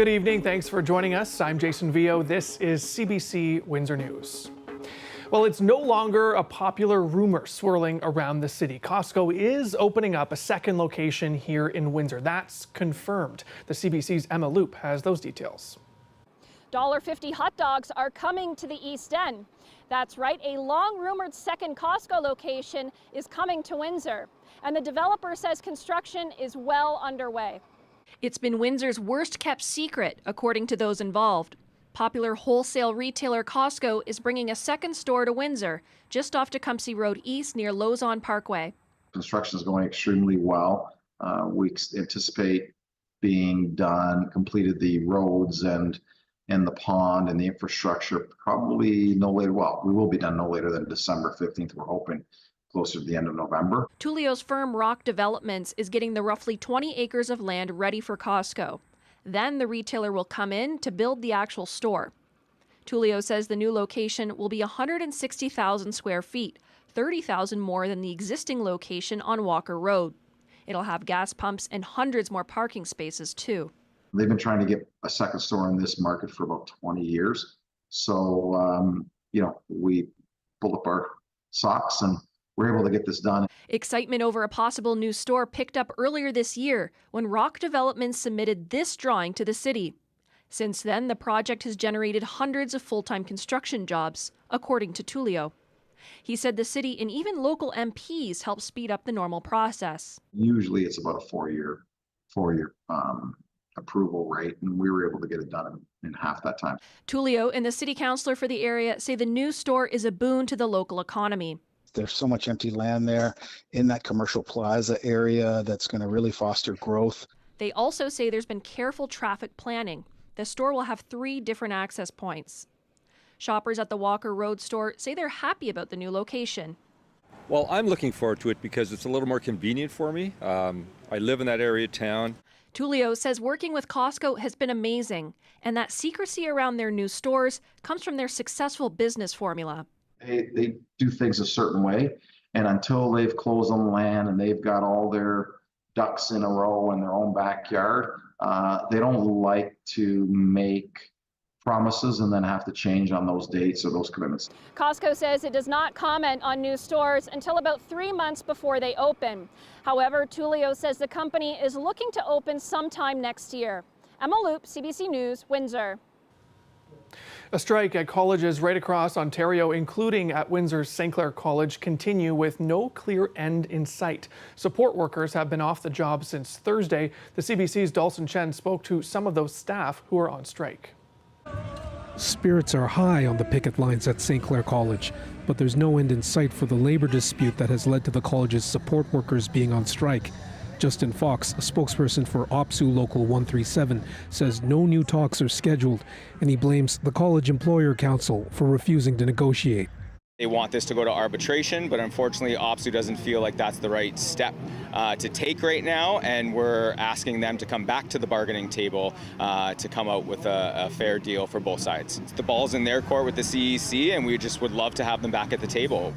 Good evening. Thanks for joining us. I'm Jason Vio. This is CBC Windsor News. Well, it's no longer a popular rumor swirling around the city. Costco is opening up a second location here in Windsor. That's confirmed. The CBC's Emma Loop has those details. $1.50 hot dogs are coming to the East End. That's right, a long-rumored second Costco location is coming to Windsor. And the developer says construction is well underway. It's been Windsor's worst-kept secret, according to those involved. Popular wholesale retailer Costco is bringing a second store to Windsor, just off Tecumseh Road East near Lozon Parkway. Construction is going extremely well. We anticipate being done, completed the roads and the pond and the infrastructure probably no later. Well, we will be done no later than December 15th. We're hoping closer to the end of November. Tullio's firm Rock Developments is getting the roughly 20 acres of land ready for Costco. Then the retailer will come in to build the actual store. Tullio says the new location will be 160,000 square feet, 30,000 more than the existing location on Walker Road. It'll have gas pumps and hundreds more parking spaces too. They've been trying to get a second store in this market for about 20 years. So, we pulled up our socks and we're able to get this done. Excitement over a possible new store picked up earlier this year when Rock Developments submitted this drawing to the city. Since then, the project has generated hundreds of full-time construction jobs, according to Tullio. He said the city and even local MPs help speed up the normal process. Usually it's about a four-year approval rate, and we were able to get it done in half that time. Tullio and the city councillor for the area say the new store is a boon to the local economy. There's so much empty land there in that commercial plaza area that's going to really foster growth. They also say there's been careful traffic planning. The store will have 3 different access points. Shoppers at the Walker Road store say they're happy about the new location. Well, I'm looking forward to it because it's a little more convenient for me. I live in that area of town. Tullio says working with Costco has been amazing, and that secrecy around their new stores comes from their successful business formula. They do things a certain way, and until they've closed on land and they've got all their ducks in a row in their own backyard, they don't like to make promises and then have to change on those dates or those commitments. Costco says it does not comment on new stores until about 3 months before they open. However, Tullio says the company is looking to open sometime next year. Emma Loop, CBC News, Windsor. A strike at colleges right across Ontario, including at Windsor's St. Clair College, continue with no clear end in sight. Support workers have been off the job since Thursday. The CBC's Dawson Chen spoke to some of those staff who are on strike. Spirits are high on the picket lines at St. Clair College, but there's no end in sight for the labor dispute that has led to the college's support workers being on strike. Justin Fox, a spokesperson for OPSU Local 137, says no new talks are scheduled, and he blames the College Employer Council for refusing to negotiate. They want this to go to arbitration, but unfortunately OPSU doesn't feel like that's the right step to take right now, and we're asking them to come back to the bargaining table to come out with a fair deal for both sides. The ball's in their court with the CEC, and we just would love to have them back at the table.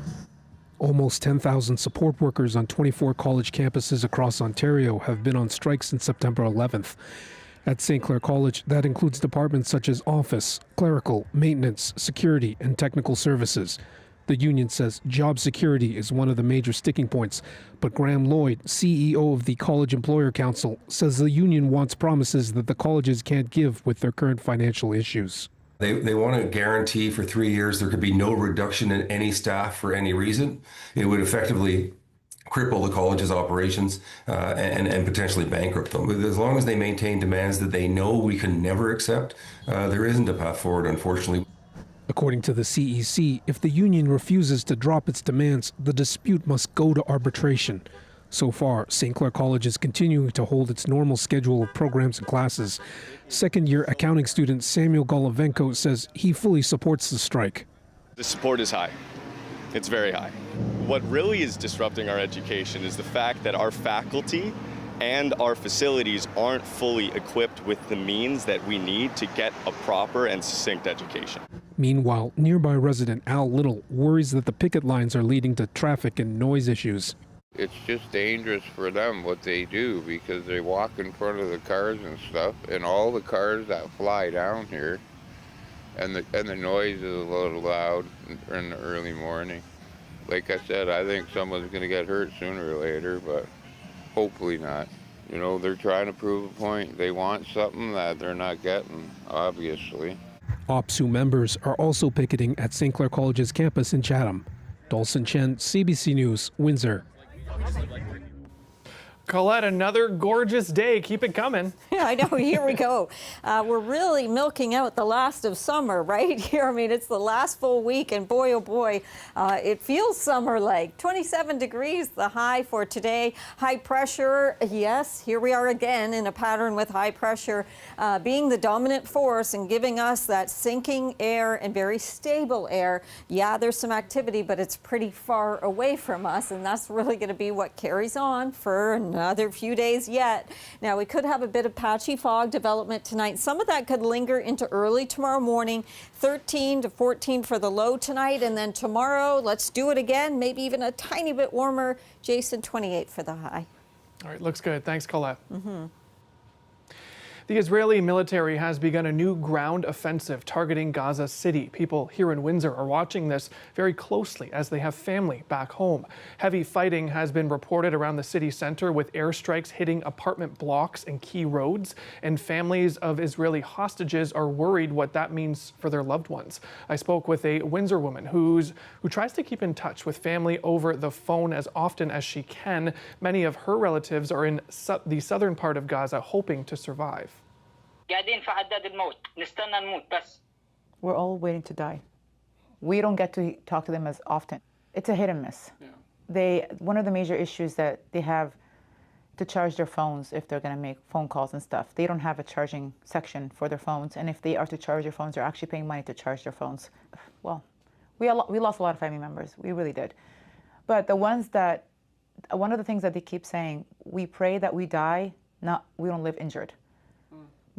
Almost 10,000 support workers on 24 college campuses across Ontario have been on strike since September 11th. At St. Clair College, that includes departments such as office, clerical, maintenance, security, and technical services. The union says job security is one of the major sticking points, but Graham Lloyd, CEO of the College Employer Council, says the union wants promises that the colleges can't give with their current financial issues. They want to guarantee for 3 years there could be no reduction in any staff for any reason. It would effectively cripple the college's operations and potentially bankrupt them. As long as they maintain demands that they know we can never accept, there isn't a path forward, unfortunately. According to the CEC, if the union refuses to drop its demands, the dispute must go to arbitration. So far, St. Clair College is continuing to hold its normal schedule of programs and classes. Second-year accounting student Samuel Golovenko says he fully supports the strike. The support is high. It's very high. What really is disrupting our education is the fact that our faculty and our facilities aren't fully equipped with the means that we need to get a proper and succinct education. Meanwhile, nearby resident Al Little worries that the picket lines are leading to traffic and noise issues. It's just dangerous for them what they do because they walk in front of the cars and stuff, and all the cars that fly down here, and the noise is a little loud in the early morning. Like I said, I think someone's going to get hurt sooner or later, but hopefully not. You know, they're trying to prove a point. They want something that they're not getting, obviously. OPSU members are also picketing at St. Clair College's campus in Chatham. Dolson Chen, CBC News, Windsor. Colette, another gorgeous day. Keep it coming. Yeah, I know. Here we go. We're really milking out the last of summer right here. I mean, it's the last full week, and boy, oh boy, it feels summer-like. 27 degrees, the high for today. High pressure, yes, here we are again in a pattern with high pressure being the dominant force and giving us that sinking air and very stable air. Yeah, there's some activity, but it's pretty far away from us, and that's really going to be what carries on for another few days yet. Now, we could have a bit of patchy fog development tonight. Some of that could linger into early tomorrow morning. 13 to 14 for the low tonight, and then tomorrow, let's do it again, maybe even a tiny bit warmer. Jason, 28 for the high. All right, looks good. Thanks, Colette. The Israeli military has begun a new ground offensive targeting Gaza City. People here in Windsor are watching this very closely as they have family back home. Heavy fighting has been reported around the city center with airstrikes hitting apartment blocks and key roads, and families of Israeli hostages are worried what that means for their loved ones. I spoke with a Windsor woman who tries to keep in touch with family over the phone as often as she can. Many of her relatives are in the southern part of Gaza hoping to survive. We're all waiting to die. We don't get to talk to them as often. It's a hit and miss. One of the major issues that they have to charge their phones if they're going to make phone calls and stuff. They don't have a charging section for their phones, and if they are to charge their phones, they're actually paying money to charge their phones. Well, we lost a lot of family members. We really did. But one of the things that they keep saying, we pray that we die, we don't live injured.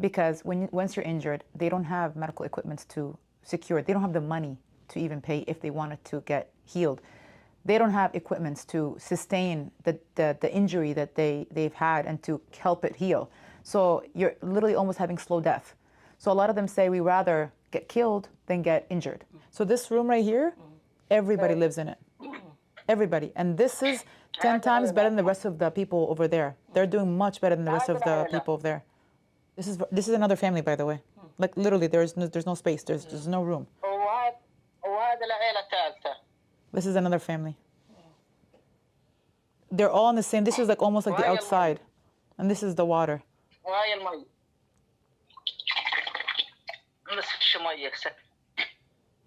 Because once you're injured, they don't have medical equipment to secure it. They don't have the money to even pay if they wanted to get healed. They don't have equipment to sustain the injury that they've had and to help it heal. So you're literally almost having slow death. So a lot of them say we rather get killed than get injured. So this room right here, everybody lives in it. Everybody. And this is 10 times better than the rest of the people over there. They're doing much better than the rest of the people over there. This is another family, by the way. Like literally, there's no space. There's no room. This is another family. They're all in the same. This is like almost like the outside, and this is the water.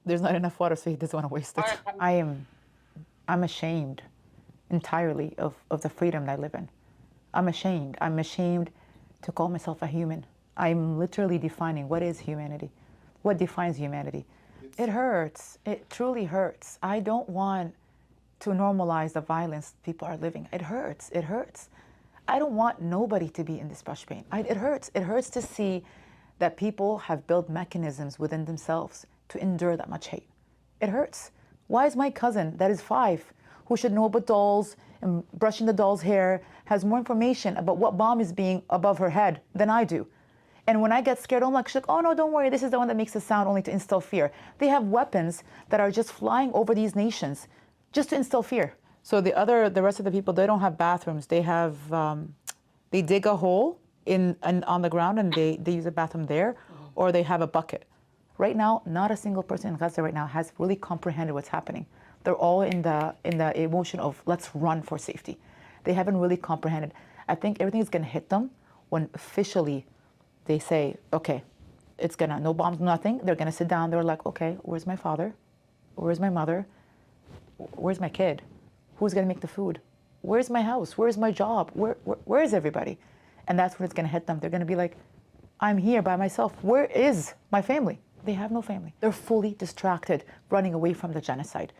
There's not enough water, so he doesn't want to waste it. I'm ashamed entirely of the freedom that I live in. I'm ashamed. I'm ashamed to call myself a human. I'm literally defining what is humanity. What defines humanity? It hurts. It truly hurts. I don't want to normalize the violence people are living. It hurts. It hurts. I don't want nobody to be in this much pain. It hurts. It hurts to see that people have built mechanisms within themselves to endure that much hate. It hurts. Why is my cousin that is 5, who should know about dolls and brushing the doll's hair, has more information about what bomb is being above her head than I do? And when I get scared, I'm like, oh no, don't worry, this is the one that makes a sound only to instill fear. They have weapons that are just flying over these nations just to instill fear. So the rest of the people, they don't have bathrooms. They have, they dig a hole on the ground and they use a bathroom there, or they have a bucket. Right now, not a single person in Gaza right now has really comprehended what's happening. They're all in the emotion of let's run for safety. They haven't really comprehended. I think everything is going to hit them when officially they say, okay, it's gonna, no bombs, nothing. They're going to sit down. They're like, okay, where's my father? Where's my mother? Where's my kid? Who's going to make the food? Where's my house? Where's my job? Where is everybody? And that's when it's going to hit them. They're going to be like, I'm here by myself. Where is my family? They have no family. They're fully distracted, running away from the genocide.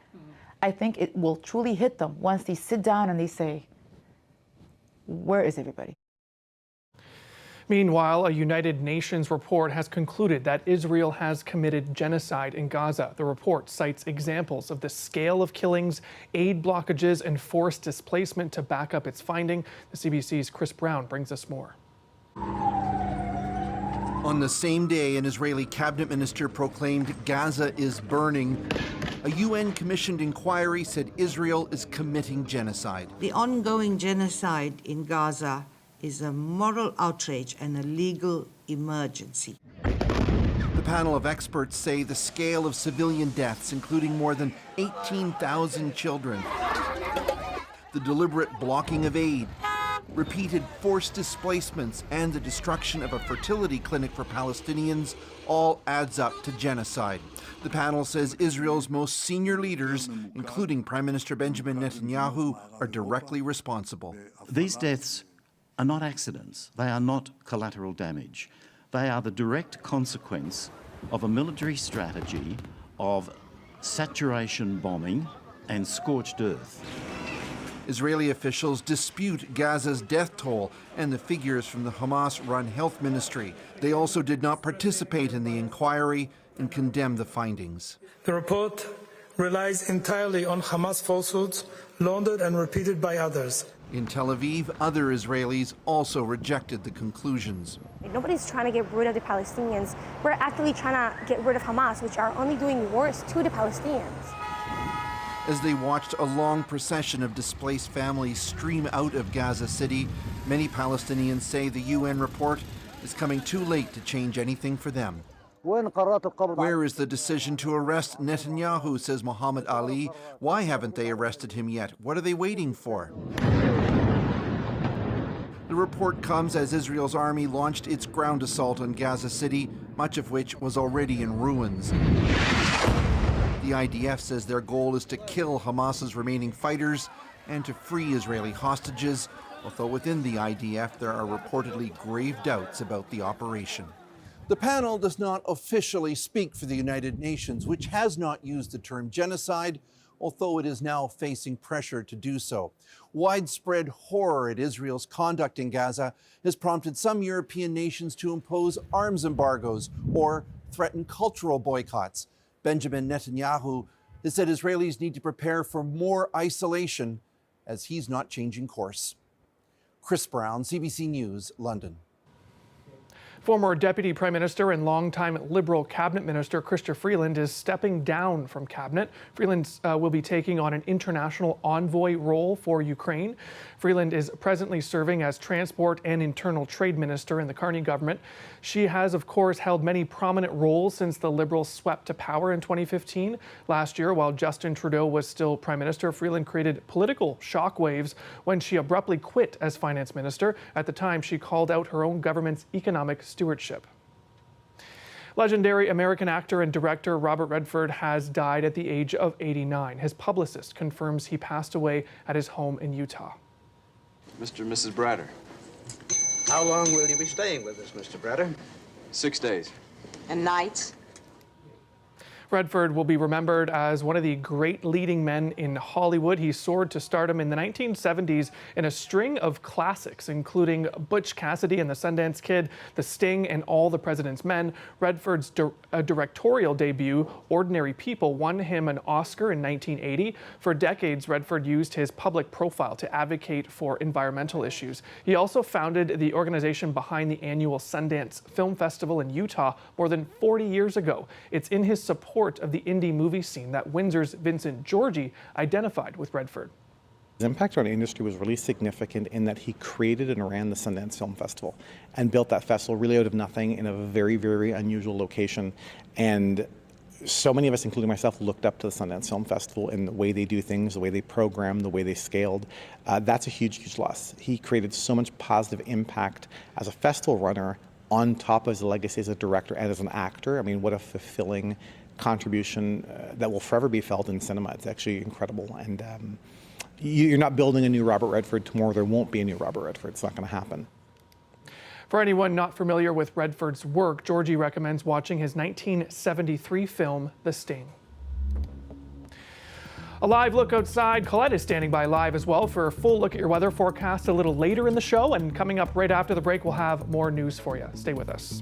I think it will truly hit them once they sit down and they say, where is everybody? Meanwhile, a United Nations report has concluded that Israel has committed genocide in Gaza. The report cites examples of the scale of killings, aid blockages, and forced displacement to back up its finding. The CBC's Chris Brown brings us more. On the same day, an Israeli cabinet minister proclaimed Gaza is burning. A UN-commissioned inquiry said Israel is committing genocide. The ongoing genocide in Gaza is a moral outrage and a legal emergency. The panel of experts say the scale of civilian deaths, including more than 18,000 children, the deliberate blocking of aid, repeated forced displacements, and the destruction of a fertility clinic for Palestinians all adds up to genocide. The panel says Israel's most senior leaders, including Prime Minister Benjamin Netanyahu, are directly responsible. These deaths are not accidents. They are not collateral damage. They are the direct consequence of a military strategy of saturation bombing and scorched earth. Israeli officials dispute Gaza's death toll and the figures from the Hamas-run health ministry. They also did not participate in the inquiry and condemn the findings. The report relies entirely on Hamas falsehoods, laundered and repeated by others. In Tel Aviv, other Israelis also rejected the conclusions. Nobody's trying to get rid of the Palestinians. We're actively trying to get rid of Hamas, which are only doing worse to the Palestinians. As they watched a long procession of displaced families stream out of Gaza City, many Palestinians say the UN report is coming too late to change anything for them. Where is the decision to arrest Netanyahu, says Muhammad Ali. Why haven't they arrested him yet? What are they waiting for? The report comes as Israel's army launched its ground assault on Gaza City, much of which was already in ruins. The IDF says their goal is to kill Hamas's remaining fighters and to free Israeli hostages, although within the IDF there are reportedly grave doubts about the operation. The panel does not officially speak for the United Nations, which has not used the term genocide, although it is now facing pressure to do so. Widespread horror at Israel's conduct in Gaza has prompted some European nations to impose arms embargoes or threaten cultural boycotts. Benjamin Netanyahu has said Israelis need to prepare for more isolation as he's not changing course. Chris Brown, CBC News, London. Former Deputy Prime Minister and longtime Liberal Cabinet Minister Chrystia Freeland is stepping down from Cabinet. Freeland will be taking on an international envoy role for Ukraine. Freeland is presently serving as Transport and Internal Trade Minister in the Carney government. She has, of course, held many prominent roles since the Liberals swept to power in 2015. Last year, while Justin Trudeau was still Prime Minister, Freeland created political shockwaves when she abruptly quit as Finance Minister. At the time, she called out her own government's economic stewardship. Legendary American actor and director Robert Redford has died at the age of 89. His publicist confirms he passed away at his home in Utah. Mr. and Mrs. Bratter. How long will you be staying with us, Mr. Bratter? 6 days. And nights? Redford will be remembered as one of the great leading men in Hollywood. He soared to stardom in the 1970s in a string of classics, including Butch Cassidy and the Sundance Kid, The Sting, and All the President's Men. Redford's directorial debut, Ordinary People, won him an Oscar in 1980. For decades, Redford used his public profile to advocate for environmental issues. He also founded the organization behind the annual Sundance Film Festival in Utah more than 40 years ago. It's in his support of the indie movie scene that Windsor's Vincent Georgie identified with Redford. His impact on the industry was really significant in that he created and ran the Sundance Film Festival and built that festival really out of nothing in a very, very unusual location. And so many of us, including myself, looked up to the Sundance Film Festival in the way they do things, the way they program, the way they scaled. That's a huge, huge loss. He created so much positive impact as a festival runner on top of his legacy as a director and as an actor. I mean, what a fulfilling contribution that will forever be felt in cinema. It's actually incredible. And you're not building a new Robert Redford tomorrow. There won't be a new Robert Redford. It's not going to happen. For anyone not familiar with Redford's work, Georgie recommends watching his 1973 film, The Sting. A live look outside. Colette is standing by live as well for a full look at your weather forecast a little later in the show. And coming up right after the break, we'll have more news for you. Stay with us.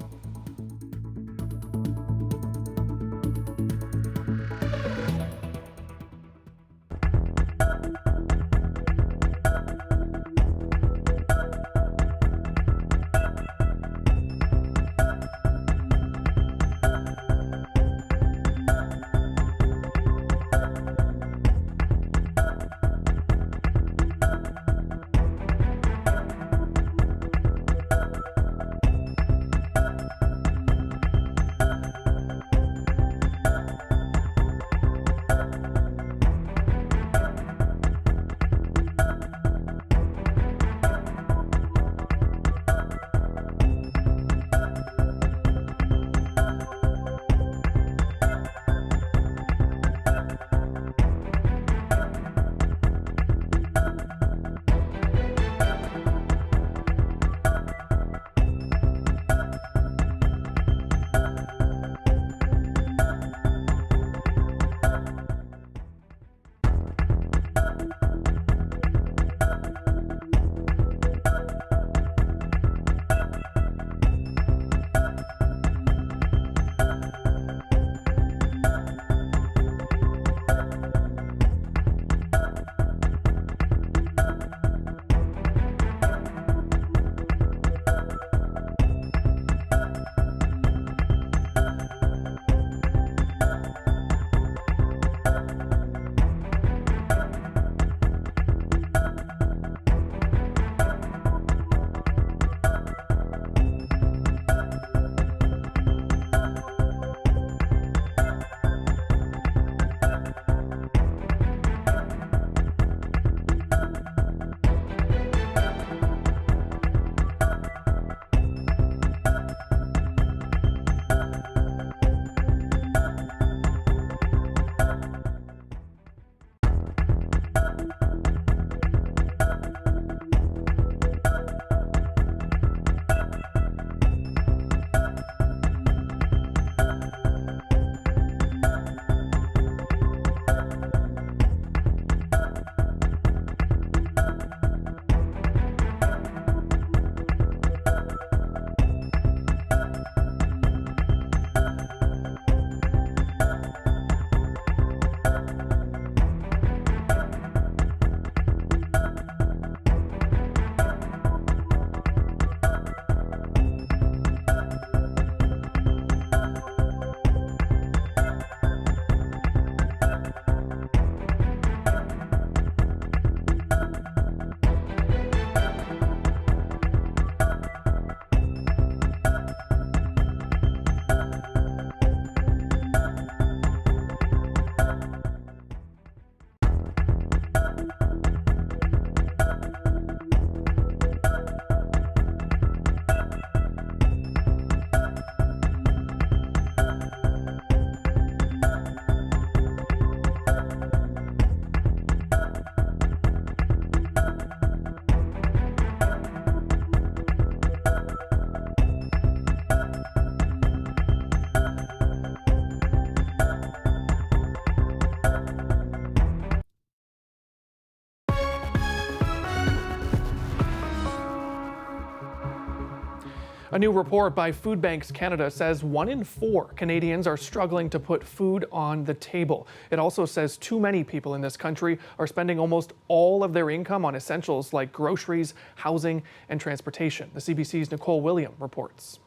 A new report by Food Banks Canada says 1 in 4 Canadians are struggling to put food on the table. It also says too many people in this country are spending almost all of their income on essentials like groceries, housing, and transportation. The CBC's Nicole William reports.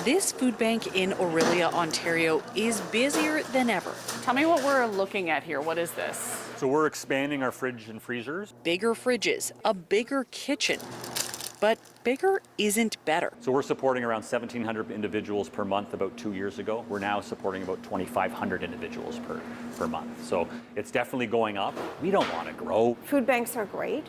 This food bank in Orillia, Ontario is busier than ever. Tell me what we're looking at here. What is this? So we're expanding our fridge and freezers. Bigger fridges, a bigger kitchen. But bigger isn't better. So we're supporting around 1,700 individuals per month about 2 years ago. We're now supporting about 2,500 individuals per month. So it's definitely going up. We don't want to grow. Food banks are great,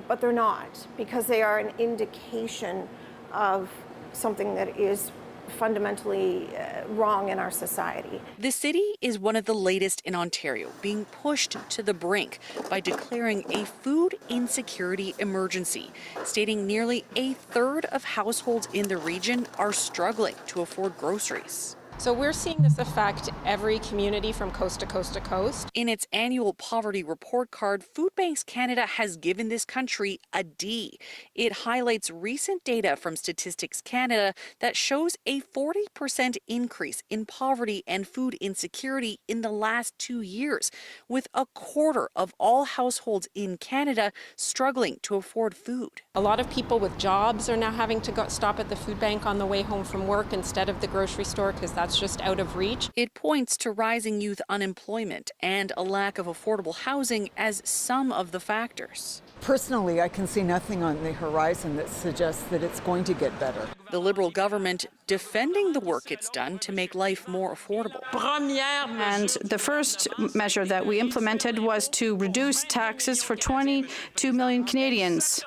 but they're not, because they are an indication of something that is fundamentally wrong in our society. The city is one of the latest in Ontario, being pushed to the brink by declaring a food insecurity emergency, stating nearly a third of households in the region are struggling to afford groceries. So we're seeing this affect every community from coast to coast to coast. In its annual poverty report card, Food Banks Canada has given this country a D. It highlights recent data from Statistics Canada that shows a 40% increase in poverty and food insecurity in the last 2 years, with a quarter of all households in Canada struggling to afford food. A lot of people with jobs are now having to stop at the food bank on the way home from work instead of the grocery store because that's just out of reach. It points to rising youth unemployment and a lack of affordable housing as some of the factors. Personally, I can see nothing on the horizon that suggests that it's going to get better. The Liberal government defending the work it's done to make life more affordable. And the first measure that we implemented was to reduce taxes for 22 million Canadians,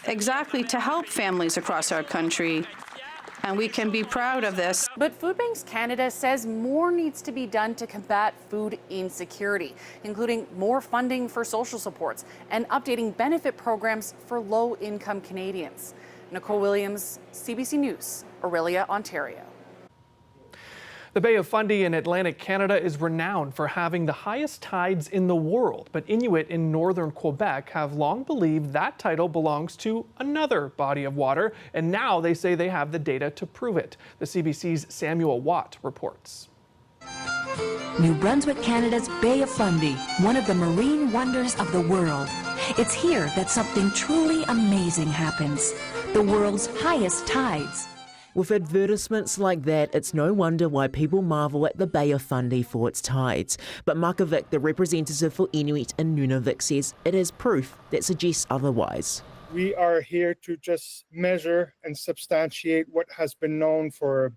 exactly to help families across our country. And we can be proud of this. But Food Banks Canada says more needs to be done to combat food insecurity, including more funding for social supports and updating benefit programs for low-income Canadians. Nicole Williams, CBC News, Orillia, Ontario. The Bay of Fundy in Atlantic Canada is renowned for having the highest tides in the world, but Inuit in northern Quebec have long believed that title belongs to another body of water, and now they say they have the data to prove it. The CBC's Samuel Watt reports. New Brunswick, Canada's Bay of Fundy, one of the marine wonders of the world. It's here that something truly amazing happens. The world's highest tides. With advertisements like that, it's no wonder why people marvel at the Bay of Fundy for its tides. But Makavik, the representative for Inuit in Nunavik, says it has proof that suggests otherwise. We are here to just measure and substantiate what has been known for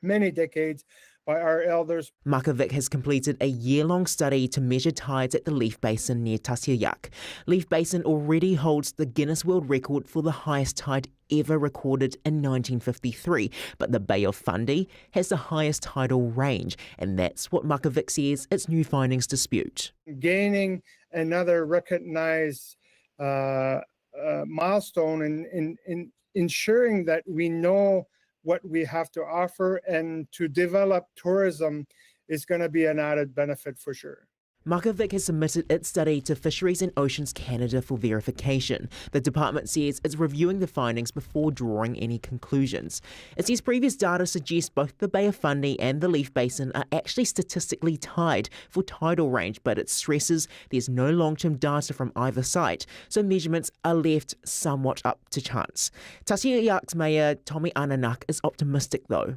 many decades by our elders. Makavik has completed a year-long study to measure tides at the Leaf Basin near Tasiayak. Leaf Basin already holds the Guinness World Record for the highest tide ever recorded in 1953, but the Bay of Fundy has the highest tidal range, and that's what Makavik says its new findings dispute. Gaining another recognized milestone in ensuring that we know what we have to offer, and to develop tourism is going to be an added benefit for sure. Makavik has submitted its study to Fisheries and Oceans Canada for verification. The department says it's reviewing the findings before drawing any conclusions. It says previous data suggests both the Bay of Fundy and the Leaf Basin are actually statistically tied for tidal range, but it stresses there's no long-term data from either site, so measurements are left somewhat up to chance. Tasiayak's Mayor Tommy Ananak is optimistic though.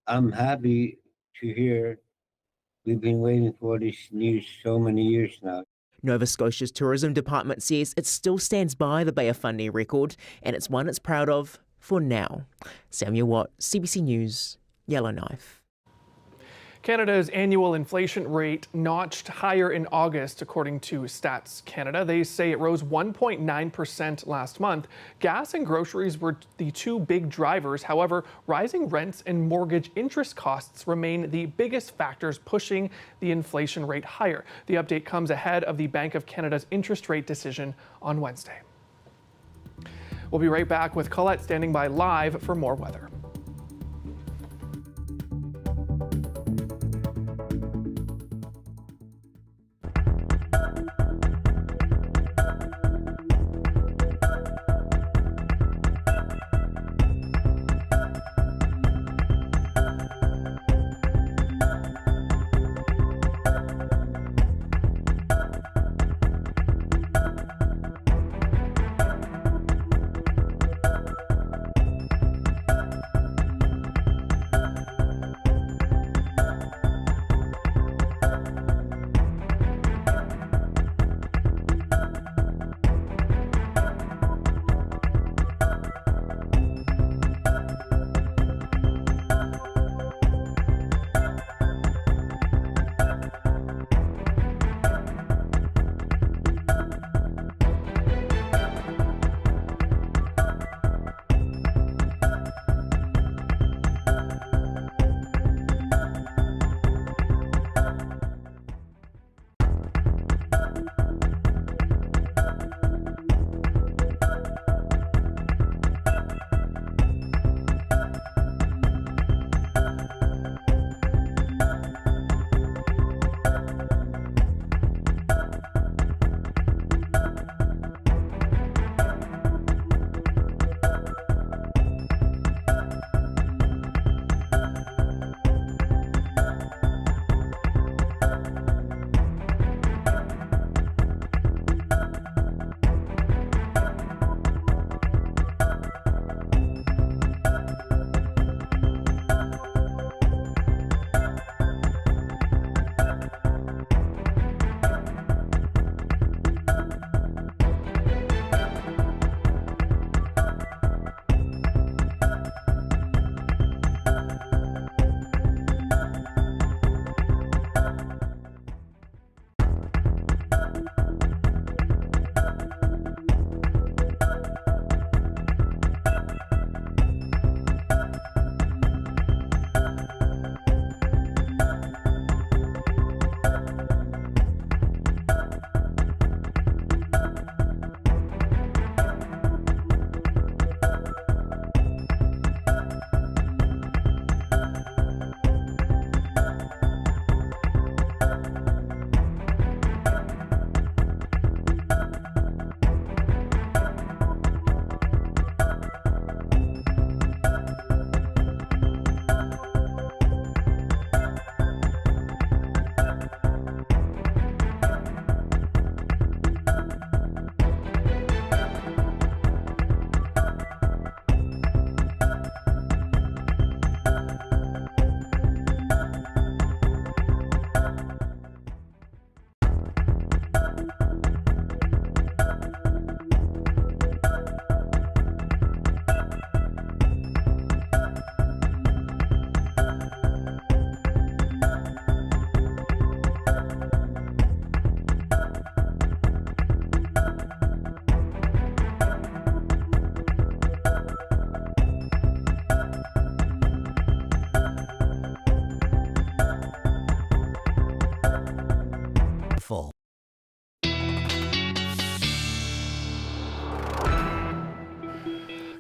I'm happy to hear we've been waiting for this news so many years now. Nova Scotia's Tourism Department says it still stands by the Bay of Fundy record, and it's one it's proud of for now. Samuel Watt, CBC News, Yellowknife. Canada's annual inflation rate notched higher in August, according to Stats Canada. They say it rose 1.9% last month. Gas and groceries were the two big drivers. However, rising rents and mortgage interest costs remain the biggest factors pushing the inflation rate higher. The update comes ahead of the Bank of Canada's interest rate decision on Wednesday. We'll be right back with Colette standing by live for more weather.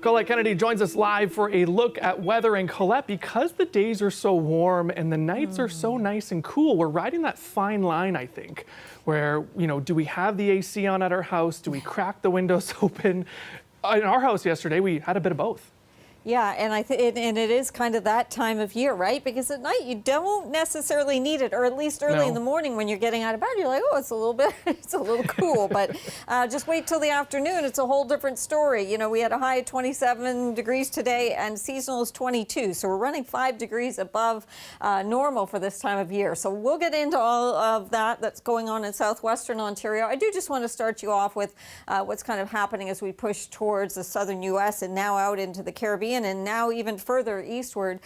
Colette Kennedy joins us live for a look at weather. And Colette, because the days are so warm and the nights are so nice and cool, we're riding that fine line, I think, where, do we have the AC on at our house? Do we crack the windows open? In our house yesterday, we had a bit of both. Yeah, and and it is kind of that time of year, right? Because at night you don't necessarily need it, or at least early in the morning when you're getting out of bed, you're like, oh, it's a little bit, it's a little cool. But just wait till the afternoon; it's a whole different story. We had a high of 27 degrees today, and seasonal is 22, so we're running 5 degrees above normal for this time of year. So we'll get into all of that's going on in southwestern Ontario. I do just want to start you off with what's kind of happening as we push towards the southern U.S. and now out into the Caribbean, and now even further eastward.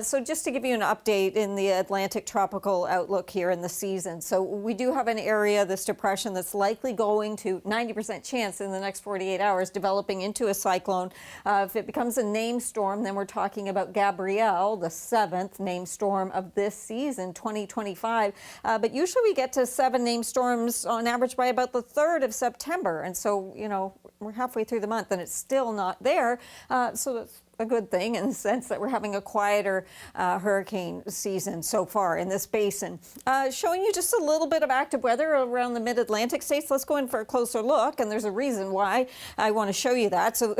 So just to give you an update in the Atlantic tropical outlook here in the season. So we do have an area, this depression, that's likely going to 90% chance in the next 48 hours developing into a cyclone. If it becomes a named storm, then we're talking about Gabrielle, the 7th named storm of this season, 2025. But usually we get to 7 named storms on average by about the 3rd of September. And so, we're halfway through the month and it's still not there. So that's a good thing in the sense that we're having a quieter hurricane season so far in this basin. Showing you just a little bit of active weather around the mid-Atlantic states. Let's go in for a closer look, and there's a reason why I want to show you that. So,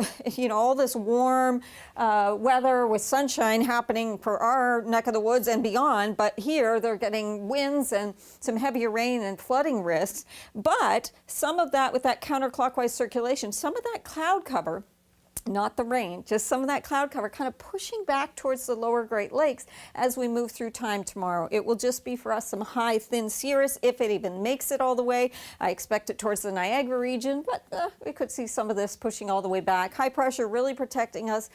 all this warm weather with sunshine happening for our neck of the woods and beyond, but here they're getting winds and some heavier rain and flooding risks. But some of that with that counterclockwise circulation, some of that cloud cover, not the rain, just some of that cloud cover kind of pushing back towards the lower Great Lakes as we move through time tomorrow. It will just be for us some high, thin cirrus, if it even makes it all the way. I expect it towards the Niagara region, but we could see some of this pushing all the way back. High pressure really protecting us,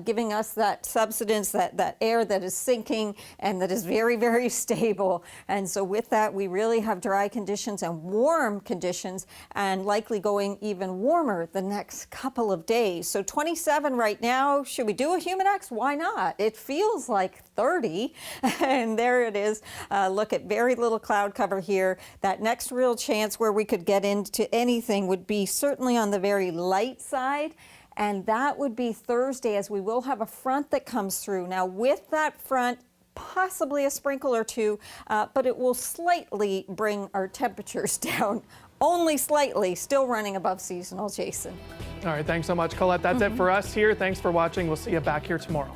giving us that subsidence, that air that is sinking and that is very, very stable. And so with that, we really have dry conditions and warm conditions, and likely going even warmer the next couple of days. So 27 right now. Should we do a Humidex? Why not? It feels like 30, and there it is. Look at very little cloud cover here. That next real chance where we could get into anything would be certainly on the very light side, and that would be Thursday, as we will have a front that comes through. Now, with that front, possibly a sprinkle or two, but it will slightly bring our temperatures down. Only slightly, still running above seasonal, Jason. All right, thanks so much, Colette. That's it for us here. Thanks for watching. We'll see you back here tomorrow.